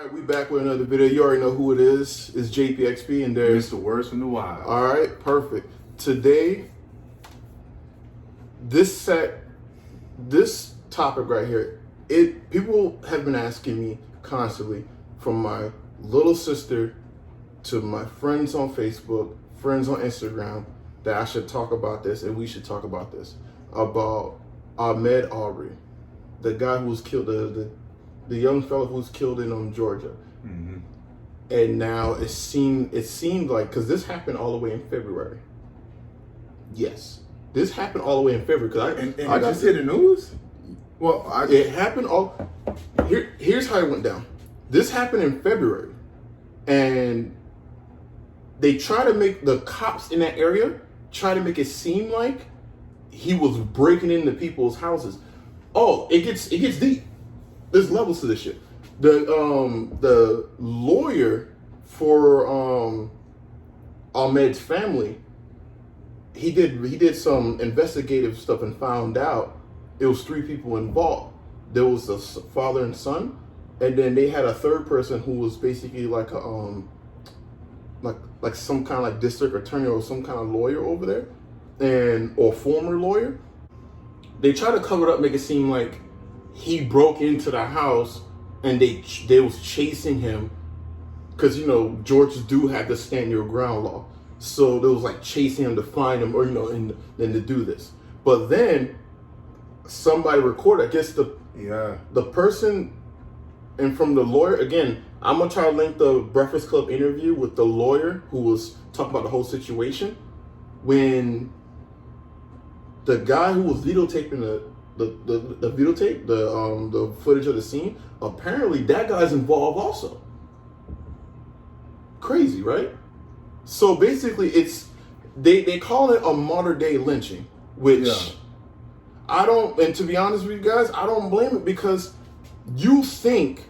All right, we back with another video. You already know who it is. It's JayPXP, and there's Mr. Words from the Wild. All right, perfect. Today, this topic right here, people have been asking me constantly, from my little sister to my friends on Facebook, friends on Instagram, that I should talk about this, and we should talk about this, about Ahmaud Arbery, the guy who was killed, the young fellow who was killed in Georgia. Mm-hmm. And now it seemed like, because this happened all the way in February. Yes, this happened all the way in February. Because I just hear the news. Well, it happened all. Here's how it went down. This happened in February, and they try to make the cops in that area try to make it seem like he was breaking into people's houses. Oh, it gets deep. There's levels to this shit. The lawyer for Ahmaud's family, he did some investigative stuff and found out it was 3 people involved. There was a father and son, and then they had a third person who was basically like a like some kind of like district attorney or some kind of lawyer over there, or former lawyer. They try to cover it up, make it seem like he broke into the house and they was chasing him, because Georgians do have the stand your ground law, so they was like chasing him to find him, or and then to do this. But then somebody recorded, I guess the person, and from the lawyer, again, I'm gonna try to link the Breakfast Club interview with the lawyer who was talking about the whole situation, when the guy who was videotaping the videotape, the footage of the scene, apparently that guy's involved also. Crazy, right? So basically, they call it a modern day lynching, which I don't. And to be honest with you guys, I don't blame it, because you think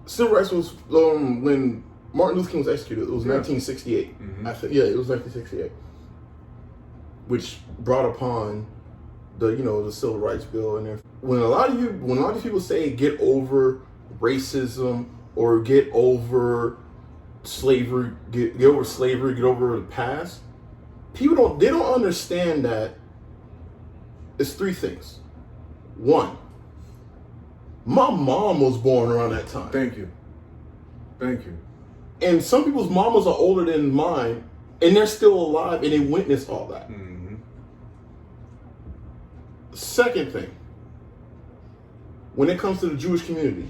civil rights was when Martin Luther King was executed. It was 1968. Mm-hmm. I think, it was 1968, which brought upon the civil rights bill. And when a lot of these people say get over racism or get over slavery, get over the past, people don't understand that it's 3 things. 1, my mom was born around that time. Thank you. And some people's mamas are older than mine, and they're still alive, and they witnessed all that. Mm-hmm. Second thing, when it comes to the Jewish community,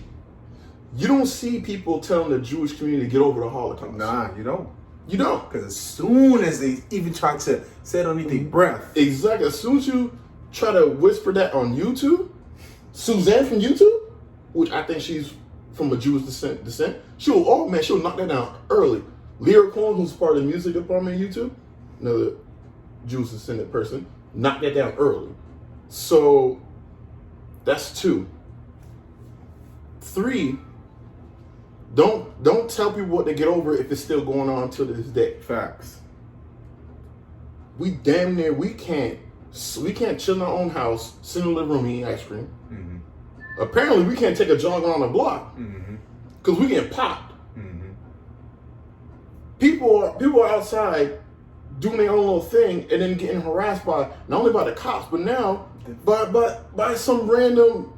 you don't see people telling the Jewish community to get over the Holocaust. Nah, you don't. You don't. Because as soon as they even try to say it underneath their breath. Exactly. As soon as you try to whisper that on YouTube, Suzanne from YouTube, which I think she's from a Jewish descent, she'll knock that down early. Lyra Cohen, who's part of the music department of YouTube, another Jewish descendant person, knock that down early. So that's 2. 3, don't tell people what to get over if it's still going on to this day. Facts. We damn near we can't chill in our own house, sit in the living room, eating ice cream. Mm-hmm. Apparently, we can't take a jog around the block because we getting popped. Mm-hmm. People are outside doing their own little thing and then getting harassed by not only by the cops, but now by some random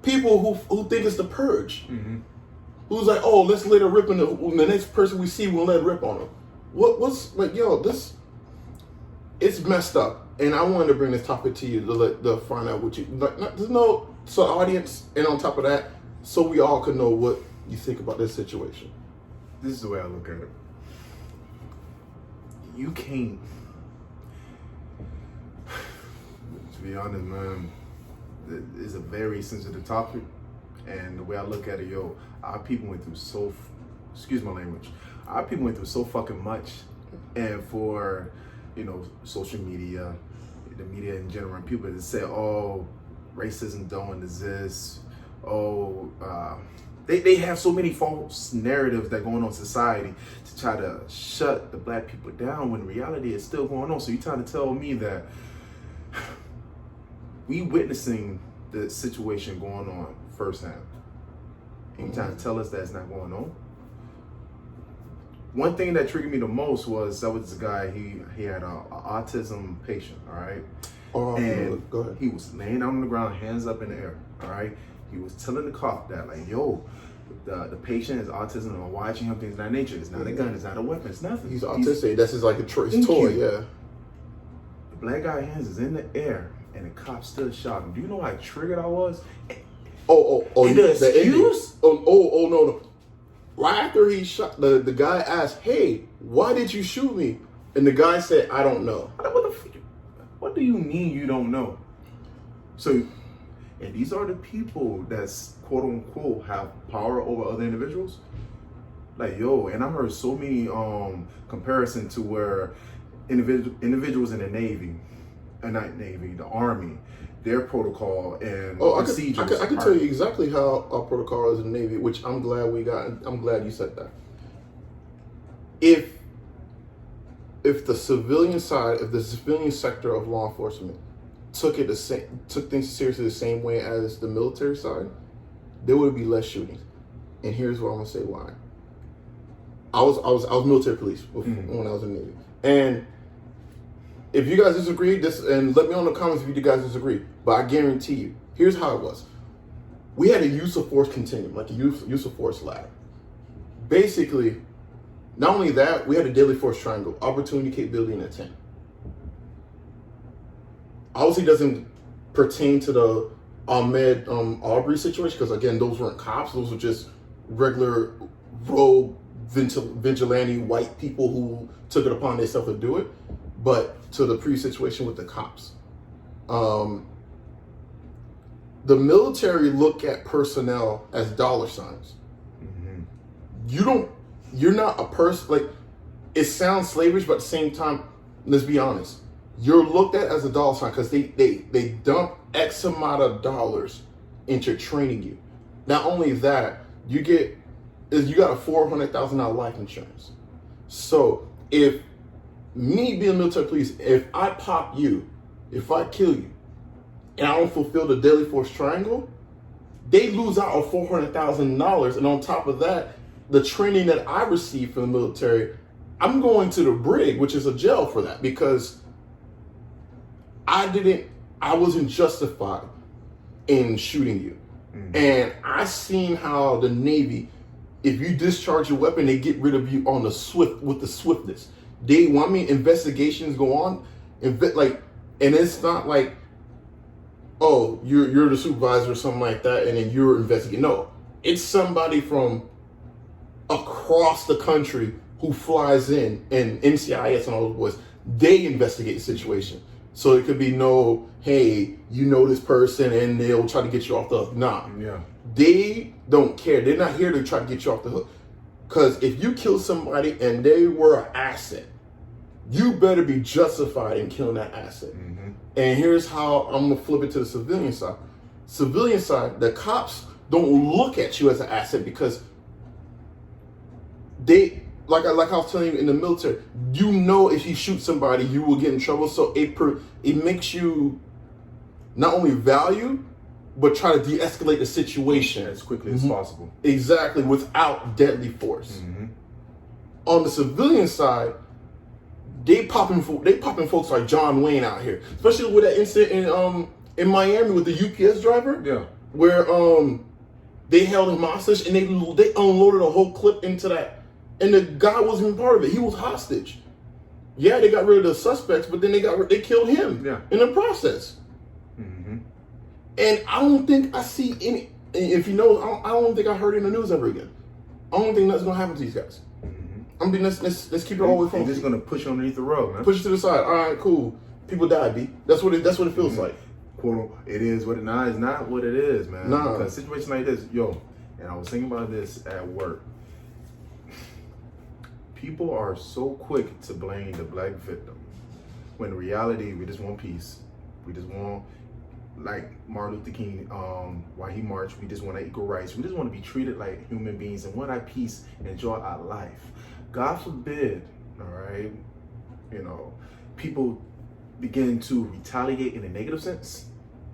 people who think it's the purge. Mm-hmm. Who's like, oh, let's let it rip the next person we see, we'll let it rip on them. What's like, this? It's messed up, and I wanted to bring this topic to you to find out what you like. So the audience, and on top of that, so we all could know what you think about this situation. This is the way I look at it. You can't. To be honest, man, it's a very sensitive topic, and the way I look at it, our people went through excuse my language, our people went through so fucking much, and for social media, the media in general, and people that say, oh, racism don't exist, they have so many false narratives that going on in society to try to shut the black people down, when reality is still going on. So you're trying to tell me that we witnessing the situation going on firsthand. and you trying to tell us that's not going on. One thing that triggered me the most was this guy. He had an autism patient. All right. And go ahead. He was laying down on the ground, hands up in the air. All right. He was telling the cop that, like, yo, the patient is autism, and I'm watching him, things of that nature. It's not a gun, it's not a weapon, it's nothing. He's autistic. That's his like a his toy. Yeah. The black guy hands is in the air, and the cop still shot him. Do you know how triggered I was? Oh! And the excuse? No. Right after he shot, the guy asked, "Hey, why did you shoot me?" And the guy said, "I don't know." What do you mean you don't know? So, and these are the people that's quote unquote have power over other individuals. Like, yo, and I heard so many comparison to where individuals in the Navy, not Navy, the Army, their protocol and procedures. I can tell you exactly how our protocol is in the Navy, which I'm glad we got. I'm glad you said that. If the civilian side, if the civilian sector of law enforcement took things seriously the same way as the military side, there would be less shootings. And here's what I'm gonna say why. I was military police when I was in the Navy, and if you guys disagree, and let me know in the comments if you guys disagree. But I guarantee you, here's how it was. We had a use of force continuum, like a use of force lab. Basically, not only that, we had a deadly force triangle: opportunity, capability, and intent. Obviously, it doesn't pertain to the Ahmed Aubrey situation because, again, those weren't cops; those were just regular rogue vigilante white people who took it upon themselves to do it. But to the pre-situation with the cops, the military look at personnel as dollar signs. Mm-hmm. You're not a person, like, it sounds slavish, but at the same time, let's be honest, you're looked at as a dollar sign because they dump X amount of dollars into training you. Not only that, you got a $400,000 life insurance. So if me being military police, if I pop you, if I kill you, and I don't fulfill the deadly force triangle, they lose out on $400,000. And on top of that, the training that I received from the military, I'm going to the brig, which is a jail for that, because I wasn't justified in shooting you. Mm-hmm. And I seen how the Navy, if you discharge your weapon, they get rid of you on with the swiftness. Investigations go on, and it's not like, oh, you're the supervisor or something like that, and then you're investigating. No, it's somebody from across the country who flies in, and NCIS and all those boys, they investigate the situation. So it could be hey, you know this person, and they'll try to get you off the hook. Nah, yeah, they don't care. They're not here to try to get you off the hook. Because if you kill somebody and they were an asset, you better be justified in killing that asset. Mm-hmm. And here's how I'm gonna flip it to the civilian side. Civilian side, the cops don't look at you as an asset because they, like I was telling you in the military, if you shoot somebody, you will get in trouble. So it makes you not only value, but try to de-escalate the situation as quickly as possible. Exactly, without deadly force. Mm-hmm. On the civilian side, they popping folks like John Wayne out here, especially with that incident in Miami with the UPS driver. Yeah, where they held him hostage and they unloaded a whole clip into that, and the guy wasn't even part of it. He was hostage. Yeah, they got rid of the suspects, but then they killed him in the process. Mm-hmm. And I don't think I see any. If you know, I don't think I heard it in the news ever again. I don't think that's gonna happen to these guys. I mean, let's keep it all the way from. They're just gonna push underneath the rug, man. Push it to the side. All right, cool. People die, B. That's what it feels like. Quote, it is what it is. It's not what it is, man. Nah. Because a situation like this, and I was thinking about this at work. People are so quick to blame the black victim, when in reality, we just want peace. We just want, like Martin Luther King, why he marched, we just want equal rights. We just want to be treated like human beings and want our peace and enjoy our life. God forbid, all right, people begin to retaliate in a negative sense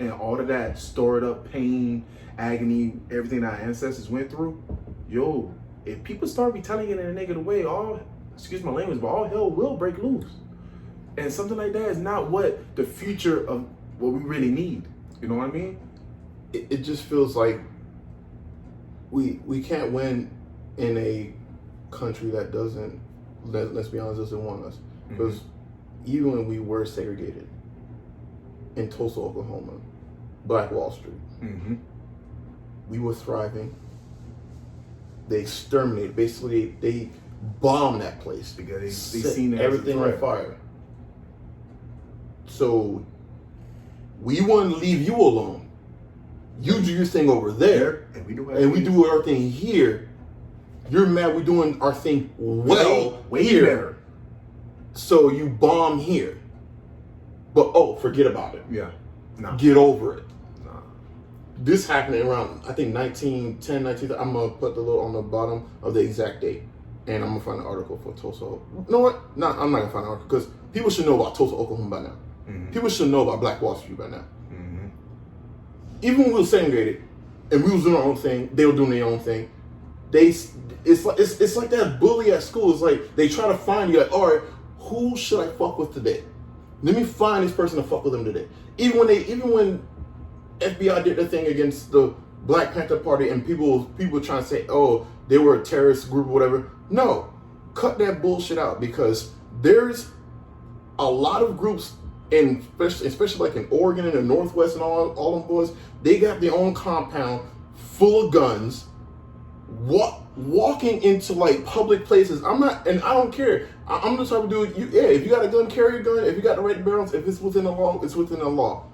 and all of that stored up pain, agony, everything our ancestors went through, yo, if people start retelling it in a negative way, excuse my language, but all hell will break loose. And something like that is not what the future of what we really need. You know what I mean? It just feels like we can't win in a country that doesn't, let's be honest, doesn't want us. Because even when we were segregated in Tulsa, Oklahoma, Black Wall Street, we were thriving. They exterminated, basically they bombed that place because they seen everything on fire. So we want to leave you alone. You do your thing over there, and we do our thing here. You're mad we're doing our thing way here. Better. So you bomb here. But forget about it. Yeah. No. Get over it. No. This happened around, I think, 1910, 19. I'm going to put the little on the bottom of the exact date. And I'm going to find an article for Tulsa. You know what? No, I'm not going to find an article because people should know about Tulsa, Oklahoma by now. People should know about Black Wall Street by now. Even when we were segregated and we was doing our own thing, they were doing their own thing. It's like that bully at school. It's like they try to find you, like, all right, who should I fuck with today? Let me find this person to fuck with them today. Even when FBI did their thing against the Black Panther Party and people trying to say, oh, they were a terrorist group or whatever. No, cut that bullshit out, because there's a lot of groups, and especially like in Oregon and the Northwest and all them boys, they got their own compound full of guns, walking into like public places. I don't care. I'm the type of dude, if you got a gun, carry a gun. If you got the right barrels, if it's within the law, it's within the law.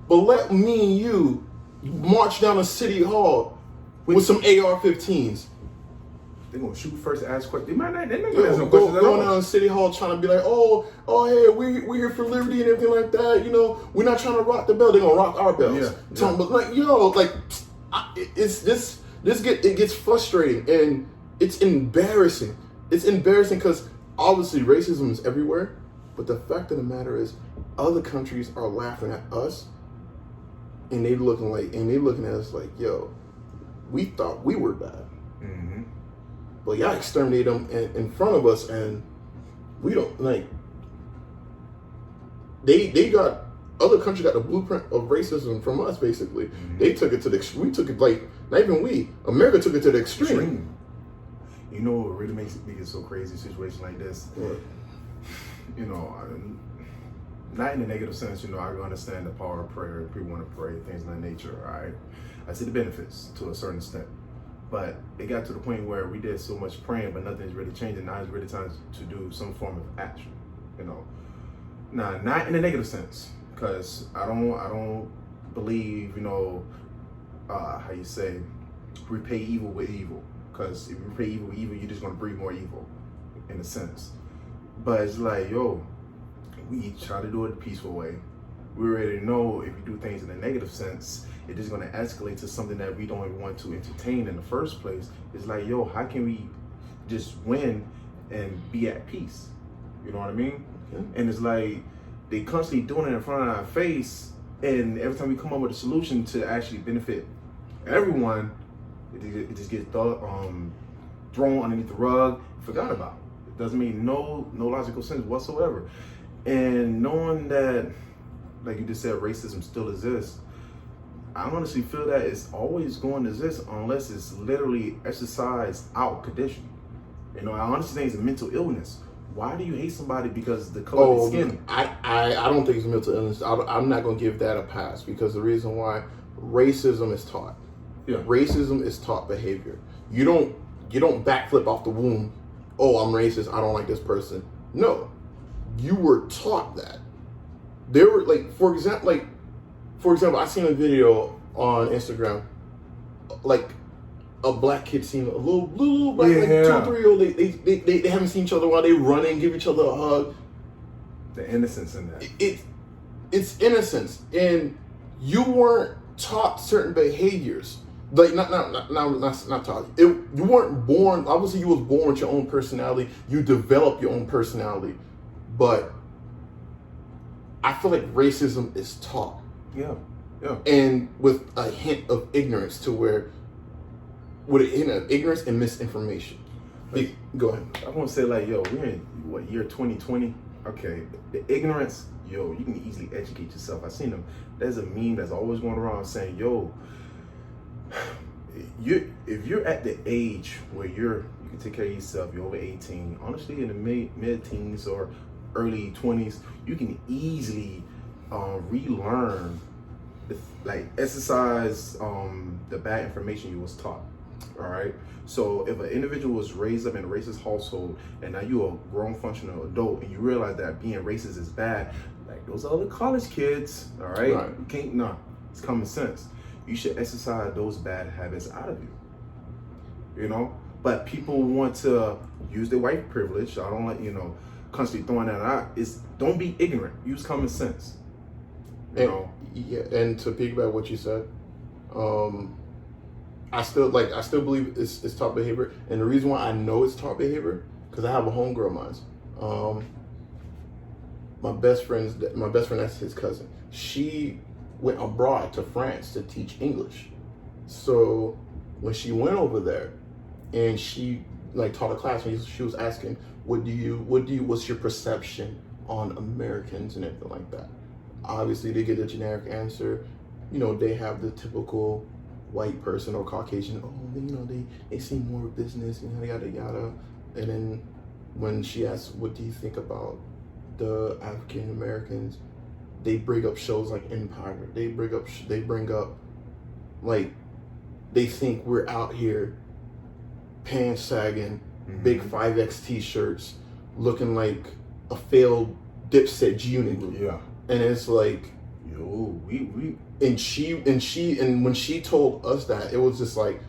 But let me and you march down to City Hall with some AR-15s. They're gonna shoot first, ask questions. They might not. They may go down to City Hall trying to be like, oh, hey, we're here for liberty and everything like that. You know, we're not trying to rock the bell. They're gonna rock our bells. Yeah. But like, it gets frustrating and it's embarrassing. It's embarrassing because obviously racism is everywhere. But the fact of the matter is, other countries are laughing at us, and they looking at us like, yo, we thought we were bad. But y'all exterminate them in front of us, and we don't, like, they got, other countries got the blueprint of racism from us, basically. They took it to we took it, like, not even we, America took it to the extreme. You know what really makes it so crazy, a situation like this? What? You know, not in a negative sense, you know, I understand the power of prayer, people want to pray, things of that nature, all right? I see the benefits to a certain extent. But it got to the point where we did so much praying, but nothing's really changing. Now it's really time to do some form of action, you know. Now, not in a negative sense, because I don't believe, you know, how you say, repay evil with evil. Because if you repay evil with evil, you're just gonna breed more evil, in a sense. But it's like, yo, we try to do it the peaceful way. We already know if you do things in a negative sense, it is going to escalate to something that we don't even want to entertain in the first place. It's like, yo, how can we just win and be at peace? You know what I mean? Okay. And it's like, they constantly doing it in front of our face, and every time we come up with a solution to actually benefit everyone, it just gets thrown underneath the rug, forgot about. It doesn't make no logical sense whatsoever. And knowing that, like you just said, racism still exists, I honestly feel that it's always going to exist unless it's literally exercised out condition. You know, I honestly think it's a mental illness. Why do you hate somebody because the color of their skin? I don't think it's a mental illness. I'm not going to give that a pass, because the reason why, racism is taught. Yeah. Racism is taught behavior. You don't backflip off the womb. Oh, I'm racist. I don't like this person. No, you were taught that. There were, like, for example, I seen a video on Instagram, like a black kid seeing a little black, like 2 or 3 year old. They haven't seen each other while they running, give each other a hug. The innocence in that. It's innocence, and you weren't taught certain behaviors. Like not taught. You weren't born. Obviously, you was born with your own personality. You develop your own personality, but I feel like racism is taught. Yeah. Yeah. And with a hint of ignorance to where, with a hint of ignorance and misinformation. Go ahead. I want to say, like, yo, we're in what, year 2020? Okay, the ignorance, yo, you can easily educate yourself. I seen them. There's a meme that's always going around saying, yo, if you're at the age where you can take care of yourself, you're over 18, honestly, in the mid-teens or early 20s, you can easily relearn, exercise the bad information you was taught. All right. So if an individual was raised up in a racist household and now you're a grown functional adult and you realize that being racist is bad, like those other college kids, all right, you can't, no, it's common sense. You should exercise those bad habits out of you, you know? But people want to use their white privilege. I don't like, constantly throwing that out. Don't be ignorant. Use common sense. You know? Yeah, and to piggyback what you said, I still believe it's taught behavior, and the reason why I know it's taught behavior because I have a homegirl of mine. My best friend, that's his cousin. She went abroad to France to teach English. So when she went over there, and she taught a class, and she was asking, what's your perception on Americans and everything like that? Obviously, they get a generic answer. They have the typical white person or Caucasian, they seem more business, yada yada. And then when she asks, what do you think about the African Americans, they bring up shows like Empire. They bring up they think we're out here pants sagging, big 5X t-shirts, looking like a failed Dipset unit group. Yeah. And it's like, yo, we and when she told us that, it was just like,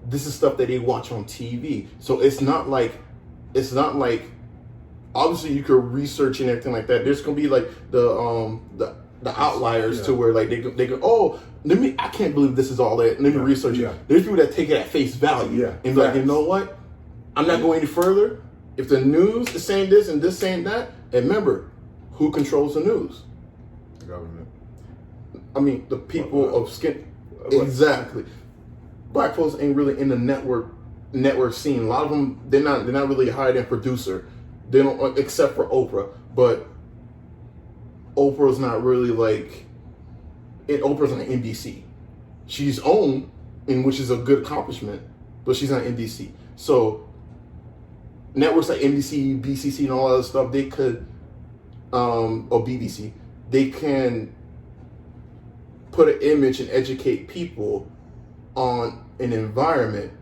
this is stuff that they watch on TV. So it's not like obviously you could research and everything like that. There's gonna be like the outliers to where they go, oh, I can't believe this is all that. Let me research it. There's people that take it at face value and be like, you know what? I'm not going any further. If the news is saying this and this saying that, and remember, who controls the news? The government. I mean, the people of skin. Exactly. Black folks ain't really in the network scene. A lot of them, they're not really hired in producer. They don't, except for Oprah. But Oprah's not really Oprah's on NBC. She's owned, which is a good accomplishment, but she's on NBC. So networks like NBC, BCC, and all that other stuff, they could, or BBC, they can put an image and educate people on an environment.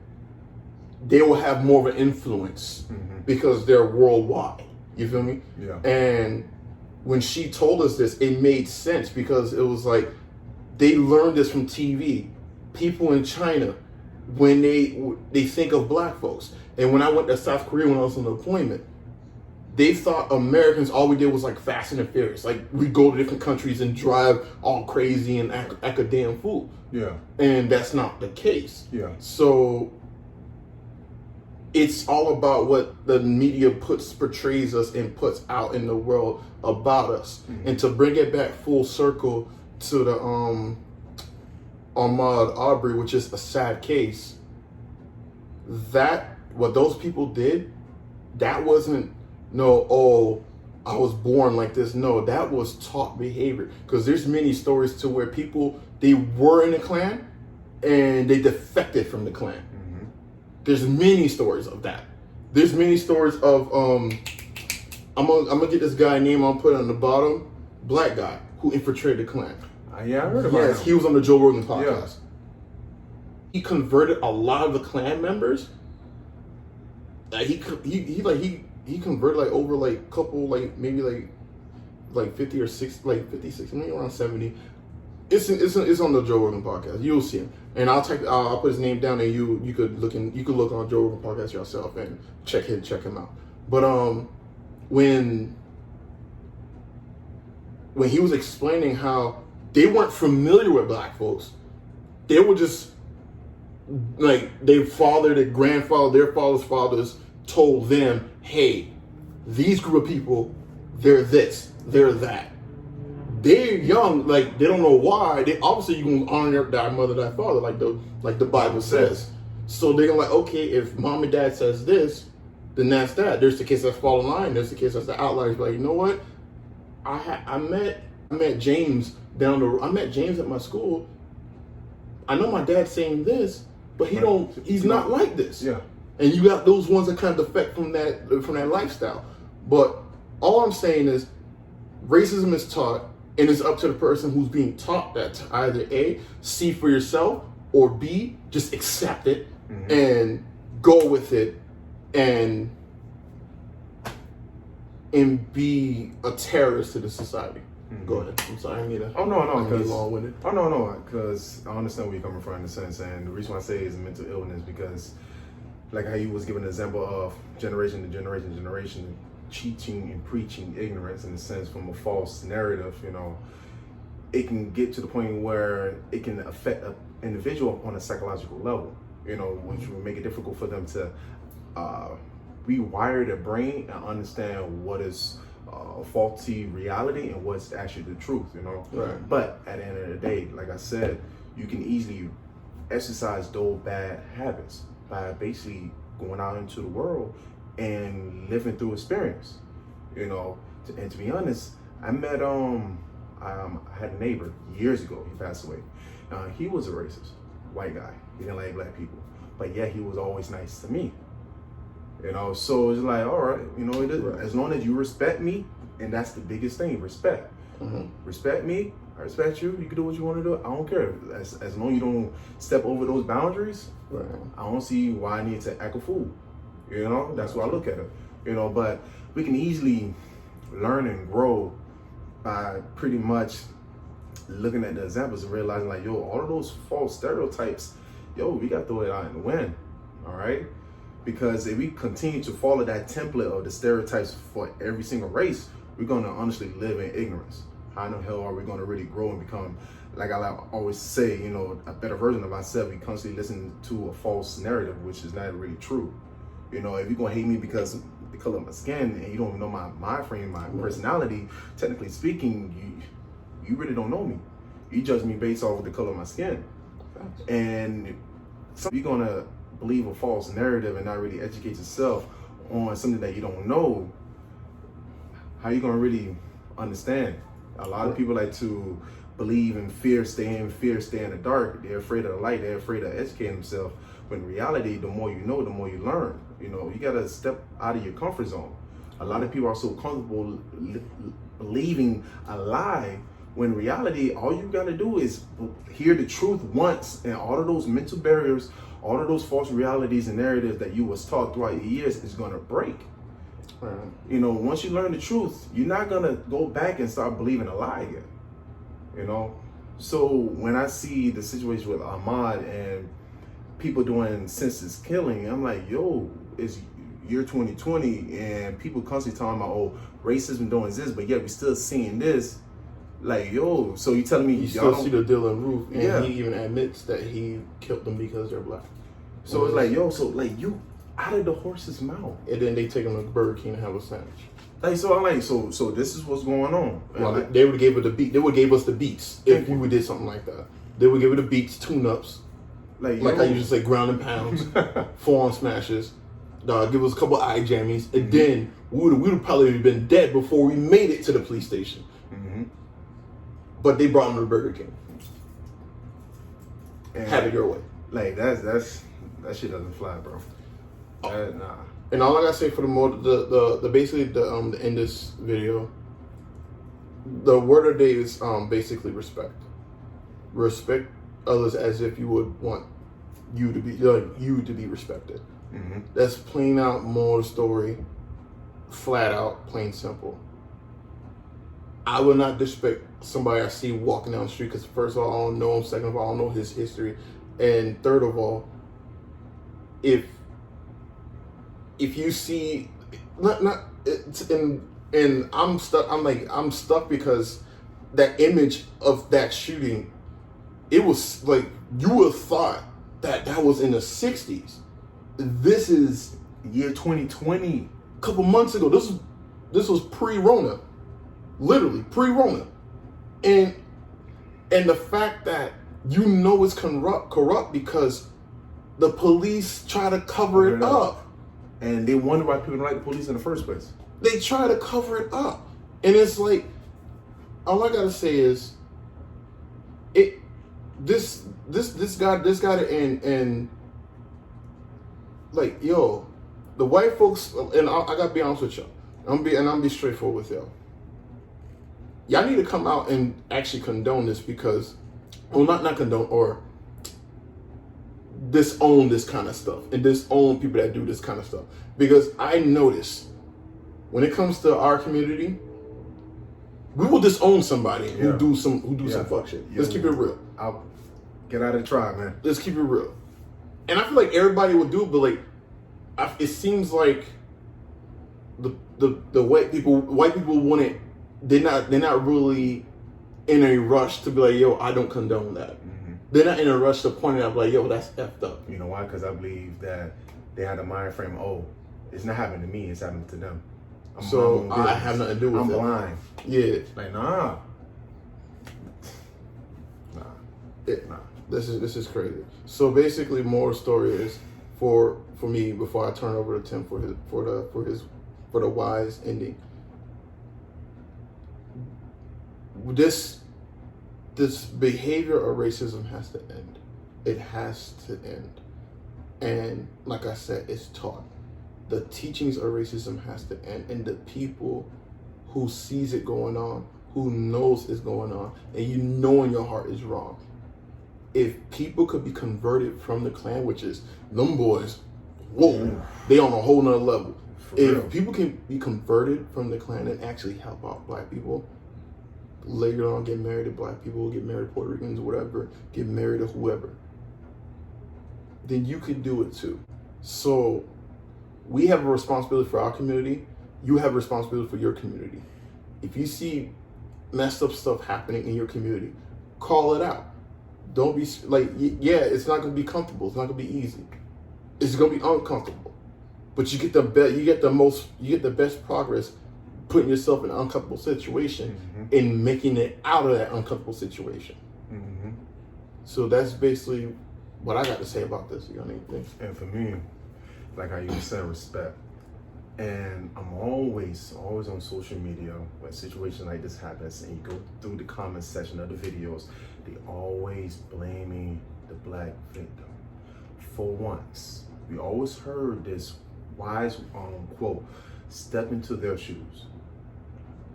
They will have more of an influence because they're worldwide. You feel me? Yeah. And when she told us this, it made sense because it was like they learned this from TV. People in China, when they think of black folks, and when I went to South Korea when I was on deployment, they thought Americans, all we did was like Fast and Furious. Like we go to different countries and drive all crazy and act a damn fool. Yeah. And that's not the case. Yeah. So it's all about what the media portrays us and puts out in the world about us. And to bring it back full circle to the Ahmaud Arbery, which is a sad case, that what those people did, that wasn't I was born like this. No, that was taught behavior. Because there's many stories to where people, they were in the Klan and they defected from the Klan. There's many stories of that. There's many stories of I'm gonna get this guy name, I'll put it on the bottom, black guy who infiltrated the Klan. Yeah, I heard about him. He was on the Joe Rogan podcast. Yeah. He converted a lot of the Klan members. He converted over couple maybe 50 or 60, 56, maybe around 70. It's on the Joe Rogan podcast. You'll see him, and I'll put his name down, and you could look on Joe Rogan podcast yourself and check him out. But when he was explaining how they weren't familiar with black folks, they were just their father, their grandfather, their father's fathers told them, hey, these group of people, they're this, they're that. they're young, like they don't know why. They obviously you gonna honor thy mother, thy father, like the Bible says. So they're like, okay, if mom and dad says this, then that's that. There's the kids that fall in line. There's the kids that's the outliers. Like, you know what? I met James I met James at my school. I know my dad's saying this, but he's not like this. Yeah. And you got those ones that kind of defect from that lifestyle. But all I'm saying is racism is taught, and it's up to the person who's being taught that to either A, see for yourself, or B, just accept it and go with it and be a terrorist to the society. Go ahead. I'm sorry. I need to. Because I understand where you're coming from in a sense, and the reason why I say is mental illness because, like how you was giving an example of generation to generation, teaching and preaching ignorance in a sense from a false narrative. You know, it can get to the point where it can affect an individual on a psychological level. You know, which will make it difficult for them to rewire their brain and understand what is faulty reality and what's actually the truth, you know. Right. But at the end of the day, like I said, you can easily exercise those bad habits by basically going out into the world and living through experience, you know. And to be honest, I met I had a neighbor years ago. He passed away. He was a racist, white guy. He didn't like black people, but yet he was always nice to me. You know, so it's like, all right, you know, as long as you respect me, and that's the biggest thing, respect. Respect me, I respect you. You can do what you want to do. I don't care. As long as you don't step over those boundaries, I don't see why I need to act a fool. You know, that's why I look at it. You know, but we can easily learn and grow by pretty much looking at the examples and realizing like, yo, all of those false stereotypes, yo, we got to throw it out in the wind. All right. Because if we continue to follow that template of the stereotypes for every single race, we're going to honestly live in ignorance. How in the hell are we going to really grow and become, like I always say, you know, a better version of ourselves? We constantly listen to a false narrative, which is not really true. You know, if you're going to hate me because of the color of my skin and you don't even know my mind frame, my personality, technically speaking, you really don't know me. You judge me based off of the color of my skin. And so you're going to believe a false narrative and not really educate yourself on something that you don't know. How you gonna really understand? A lot of people like to believe in fear, stay in the dark. They're afraid of the light. They're afraid of educating themselves. When in reality, the more you know, the more you learn. You know, you gotta step out of your comfort zone. A lot of people are so comfortable believing a lie, when in reality, all you gotta do is hear the truth once, and all of those mental barriers, all of those false realities and narratives that you was taught throughout your years is gonna break. You know, once you learn the truth, you're not gonna go back and start believing a lie again. You know, so when I see the situation with Ahmaud and people doing senseless killing, I'm like, yo, it's year 2020 and people constantly talking about, oh, racism don't exist, but yet we still seeing this. Like, yo, so you telling me you still see the Dylan Roof, and he even admits that he killed them because they're black. So it's like, yo, so like you out of the horse's mouth, and then they take them to Burger King and have a sandwich. Like, so I'm like, so this is what's going on. Well, they would give it the beat. They would give us the beats if we did something like that. They would give it the beats, tune-ups, like I usually say, ground and pounds, forearm smashes. Give us a couple eye jammies, and then we would probably been dead before we made it to the police station. But they brought them to Burger King. And have it your way. Like that shit doesn't fly, bro. Nah. And all I gotta say for the basically the end this video, the word of the day is basically respect. Respect others as if you would want you to be respected. That's plain out moral story, flat out, plain simple. I will not disrespect somebody I see walking down the street because first of all, I don't know him. Second of all, I don't know his history, and third of all, if you see and I'm stuck because that image of that shooting, it was like you would have thought that was in the 60s. This is year 2020. A couple months ago. This was pre-Rona. Literally pre-Rona. And the fact that you know it's corrupt because the police try to cover it up. And they wonder why people don't like the police in the first place. They try to cover it up. And it's like, all I gotta say is, this guy and like, yo, the white folks, and I gotta be honest with y'all. I'm be straightforward with y'all. Y'all need to come out and actually condone this because, well, not condone, or disown this kind of stuff and disown people that do this kind of stuff. Because I notice when it comes to our community, we will disown somebody who do some fuck shit. Let's keep it real. I'll get out of the tribe, man. Let's keep it real. And I feel like everybody would do it, but like, it seems like the white people want it. They're not really in a rush to be like, yo, I don't condone that. Mm-hmm. They're not in a rush to point it out like, yo, that's effed up. You know why? Because I believe that they had a mind frame. Oh, it's not happening to me. It's happening to them. So I have nothing to do with it. I'm blind. Yeah. Like nah. This is crazy. So basically, more story is for me before I turn over to Tim for the wise ending. This behavior of racism has to end. It has to end. And like I said, it's taught. The teachings of racism has to end, and the people who sees it going on, who knows it's going on, and you know in your heart is wrong. If people could be converted from the Klan, which is them boys, whoa, they on a whole nother level. If people can be converted from the Klan and actually help out black people, later on get married to black people, get married to Puerto Ricans, whatever, get married to whoever, then you could do it too. So we have a responsibility for our community. You have a responsibility for your community. If you see messed up stuff happening in your community, call it out. Don't be like, yeah, it's not gonna be comfortable. It's not gonna be easy. It's gonna be uncomfortable. But you get the best progress putting yourself in an uncomfortable situation and making it out of that uncomfortable situation. Mm-hmm. So that's basically what I got to say about this. You got anything? And for me, like how you said, respect. And I'm always on social media when situations like this happens, and you go through the comment section of the videos, they always blaming the black victim. For once, we always heard this wise quote, step into their shoes.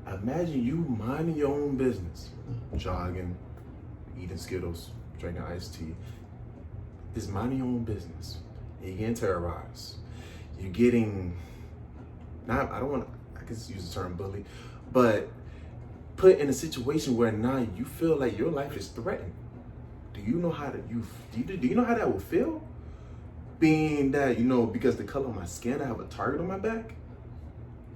Imagine you minding your own business, jogging, eating Skittles, drinking iced tea, just minding your own business. You're getting terrorized. You're getting, I guess use the term bully, but put in a situation where now you feel like your life is threatened. Do you know how that would feel? Being that, because the color of my skin, I have a target on my back.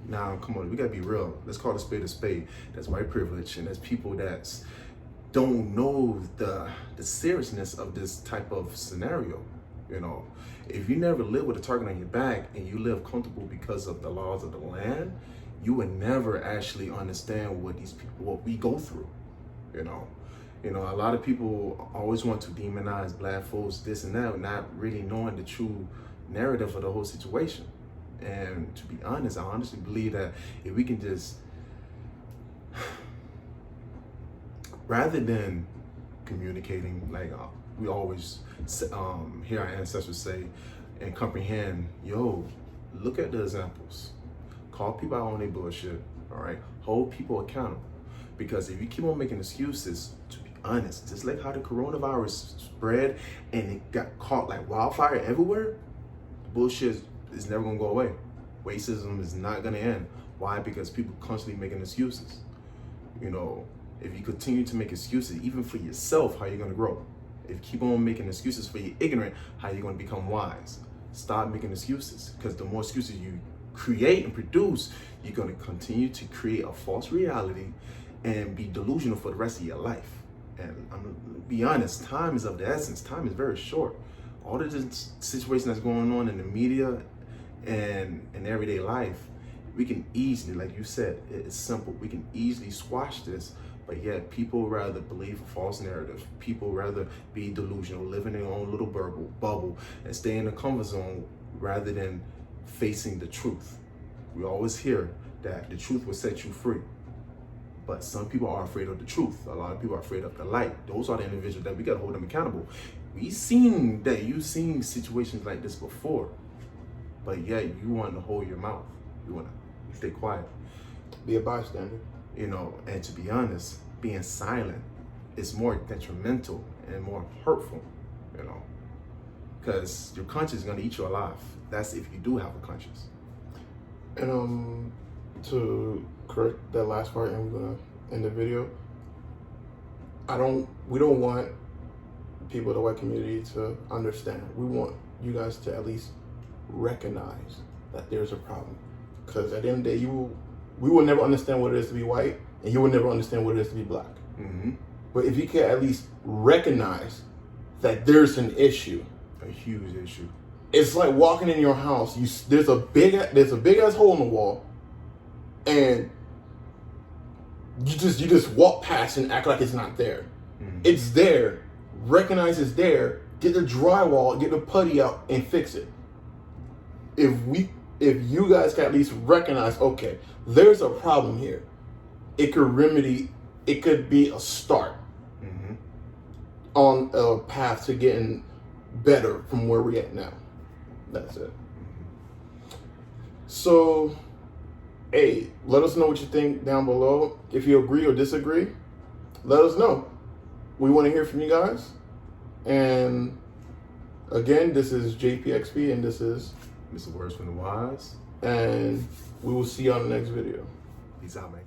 Now, come on, we gotta be real. Let's call a spade a spade. That's white privilege, and that's people that don't know the seriousness of this type of scenario. If you never live with a target on your back and you live comfortable because of the laws of the land, you would never actually understand what we go through. A lot of people always want to demonize black folks, this and that, not really knowing the true narrative of the whole situation. And to be honest, I honestly believe that if we can just, rather than communicating, like we always hear our ancestors say and comprehend, look at the examples. Call people out on their bullshit, all right? Hold people accountable. Because if you keep on making excuses, to be honest, just like how the coronavirus spread and it got caught like wildfire everywhere, bullshit is never gonna go away. Racism is not gonna end. Why? Because people constantly making excuses. If you continue to make excuses, even for yourself, how you gonna grow? If you keep on making excuses for your ignorant, how you gonna become wise? Stop making excuses, because the more excuses you create and produce, you're gonna continue to create a false reality and be delusional for the rest of your life. And I'm gonna be honest, time is of the essence. Time is very short. All of this situation that's going on in the media and in everyday life, we can easily, like you said, it's simple. We can easily squash this But yet, people rather believe a false narrative. People rather be delusional, live in their own little bubble, and stay in the comfort zone rather than facing the truth. We always hear that the truth will set you free. But some people are afraid of the truth. A lot of people are afraid of the light. Those are the individuals that we got to hold them accountable. You've seen situations like this before, but yet you want to hold your mouth. You want to stay quiet. Be a bystander. You know, and to be honest, being silent is more detrimental and more hurtful, you know, because your conscience is going to eat you alive. That's if you do have a conscience. And to correct that last part, and we're gonna end the video. We don't want people in the white community to understand. We want you guys to at least recognize that there's a problem, because at the end of the day, we will never understand what it is to be white, and you will never understand what it is to be black. Mm-hmm. But if you can at least recognize that there's an issue, A huge issue. it's like walking in your house. There's a big ass hole in the wall, and you just walk past and act like it's not there. Mm-hmm. It's there. Recognize it's there. Get the drywall, get the putty out, and fix it. If you guys can at least recognize, okay, there's a problem here, it could be a start on a path to getting better from where we're at now. That's it. So, hey, let us know what you think down below. If you agree or disagree, let us know. We want to hear from you guys. And again, this is JayPXP, and this is Mr. Words from the Wise. and we will see you on the next video. Peace out, man.